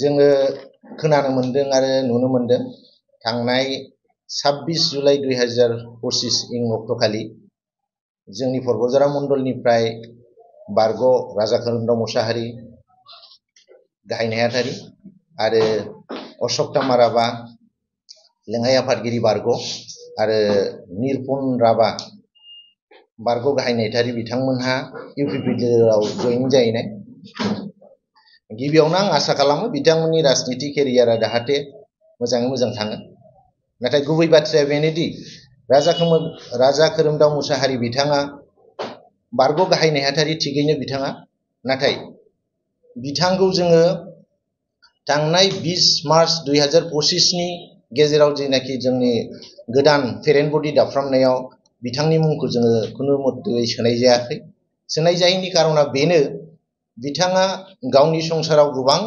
जोङो खोनानो मोनदों आरो नुनो मोनदों थांनाय 26 जुलाइ 2025 इं अक्ट'खालि जोंनि परबजरा मण्डलनिफ्राय बारग' राजा खोरोमदाव मुसाहारि गाहाय नेहाथारि आरो अशक्ता राभा लेङाइ आफादगिरि बारग' आरो निरपन राभा बारग' गाहाय नेहाथारि बिथांमोनहा इउपिपिएलआव जयेनिं जाहैनाय। गिबियावनो आं आसा खालामो बिथांमोननि राजनीति केरियारा जाहाथे मोजाङै मोजां थाङो। नाथाय गुबै बाथ्राया बेनोदि राजा खोरोमदाव मुसाहारि बिथाङा बारग' गाहाय नेहाथारि थिगैनो बिथाङा, नाथाय बिथांखौ जोङो थांनाय 20 मार्च 2025 नि गेजेराव जेनाखि जोंनि गोदान पेरेन्ट बडि दाफ्रामनायाव बिथांनि मुंखौ जोङो खुनु मतेयै सोनाय जायाखै। सोनाय जायैनि कारना बेनो बिथाङा गावनि संसाराव गोबां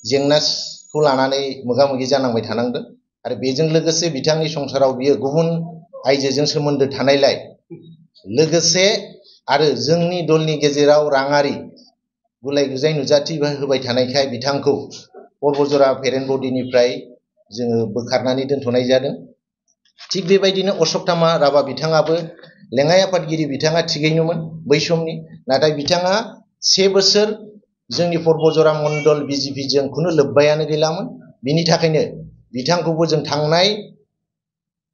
जेंनाखौ लानानै मोगा-मोगि जानांबाय थानांदों आरो बेजों लोगोसे बिथांनि संसाराव बियो गुबुन आइजोजों सोमोन्दो थानायलाय लोगोसे आरो जोंनि दलनि गेजेराव राङारि गुलाय-गुजाय नुजाथि होबाय थानायखाय बिथांखौ परबजरा पेरेन्ट बडिनिफ्राय जोङो बोखारनानै दोनथ'नाय जादों। थिग बेबायदिनो अशक्ता राभा बिथाङाबो लेङाइ आफादगिरि बिथाङा थिगैनोमोन बै समनि, नाथाय बिथाङा 1 बोसोर जोंनि परबजरा मण्डल बिजेपिजों खुनु लोब्बायानो गैलामोन। बिनि थाखायनो बिथांखौबो जों थांनाय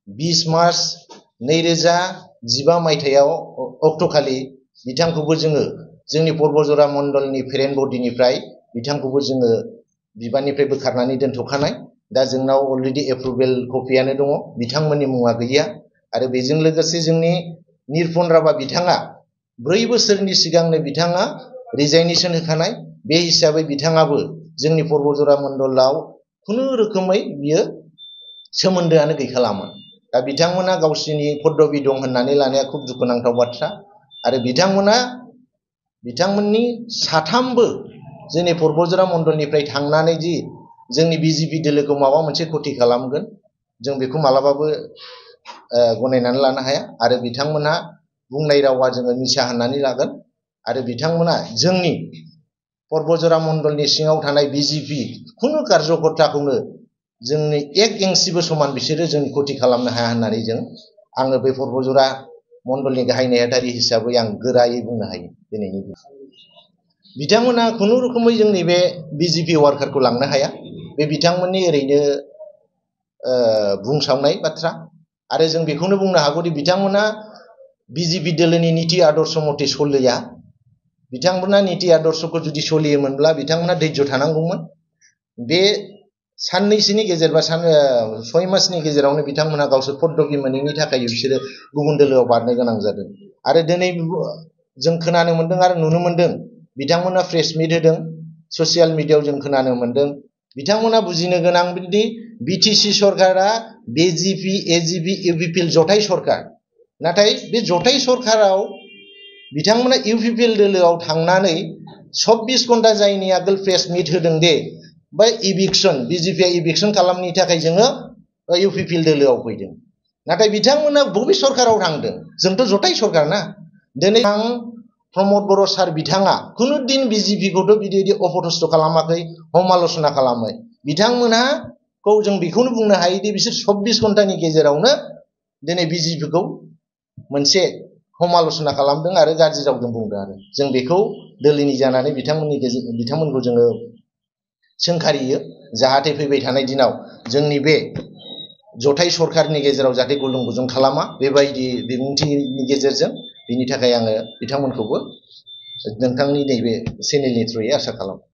20 मार्च 2015 मायथाइयाव अक्ट'खालि बिथांखौबो जोङो जोंनि परबजरा मण्डलनि पेरेन्ट बडिनिफ्राय बिथांखौबो जोङो बिबाननिफ्राय बोखारनानै दोनथ'खानाय। दा जोंनाव अलरेडि एप्रुभेल कपियानो दङ, बिथांमोननि मुङा गैया। आरो बेजों लोगोसे जोंनि निरपन राभा बिथाङा 4 बोसोरनि सिगांनो बिथाङा रिजाइनेसन होखानाय। बे हिसाबै बिथाङाबो जोंनि परबजरा मण्डलाव खुनु रोखोमै बियो सोमोन्दोआनो गैखालामोन। दा बिथांमोना गावसिनि पदबि दं होननानै लानाया खुब दुखुनांथाव बाथ्रा। आरो बिथांमोननि साथामबो जोंनि परबजरा मण्डलनिफ्राय थांनानै जि जोंनि बिजेपि दोलोखौ माबा मोनसे खथि खालामगोन जों बेखौ मालाबाबो गनायनानै लानो हाया। आरो बिथांमोना बुंनाय रावा जोङो मिसा होननानै लागोन। आरो बिथांमोना जोंनि परबजरा मण्डलनि सिङाव थानाय बिजेपि खुनु कार्यकर्ताखौनो जोंनि 1 इंसिबो समान बिसोरो जों खथि खालामनो हाया होननानै आङो बे परबजरा मण्डलनि गाहाय नेहाथारि हिसाबै आं गोरायै बुंनो हायो। दिनैनि बिथांमोना खुनु रोखोमै जोंनि बे बिजेपि वार्कारखौ लांनो हाया। बे बिथांमोननि ओरैनो बुंसावनाय बाथ्रा। आरो जों बेखौनो बुंनो हागौदि बिथांमोना बिजेपि दोलोनि नीति आदर्श मथे सोलिया। बिथांमोना नीति आदर्शखौ जुदि सोलियोमोनब्ला बिथांमोना धैर्य थानांगौमोन। बे साननैसोनि गेजेर बा 6 मासनि गेजेरावनो बिथांमोना गावसोर पदबि मोनैनि थाखाय बिसोरो गुबुन दोलोआव बारनो गोनां जादों। आरो दिनै जों खोनानो मोनदों आरो नुनो मोनदों बिथांमोना प्रेस मिट होदों, ससियेल मिडियायाव जों खोनानो मोनदों। बिथांमोना बुजिनो गोनां दि बिटिसि सरकारा बिजेपि एजिपि इउपिपिएल जथाय सरकार। नाथाय बे जथाय सरकाराव बिथांमोना इउपिपिएल दोलोआव थांनानै 24 घन्टा जायैनि आगोल प्रेस मिट होदों दे बा इभिक्सन बिजेपिआ इभिक्सन खालामनायनि थाखाय जोङो इउपिपिएल दोलोआव फैदों। नाथाय बिथांमोना बबे सरकाराव थांदों? जोंथ' जथाय सरकार ना। दिनै आं प्रमद बर' सार बिथाङा खुनु दिन बिजेपिखौथ' बिदि अपदस्थ खालामाखै, समाल'सना खालामै। बिथांमोनहाखौ जों बेखौनो बुंनो हायोदि बिसोर 24 घन्टानि गेजेरावनो दिनै बिजेपिखौ मोनसे समाल'सना खालामदों आरो गाज्रि रावजों बुंदों। आरो जों बेखौ दोलोनि जानानै बिथांमोनखौ जोङो सोंखारियो जाहाथे फैबाय थानाय दिनाव जोंनि बे जथाय सरकारनि गेजेराव जाहाथे गुलुं गुजुं खालामा बेबायदि बिबुंथिनि गेजेरजों। बिनि थाखाय आङो बिथांमोनखौबो नोंथांनि नैबे चेनेलनि थ्रुयै आसा खालामो।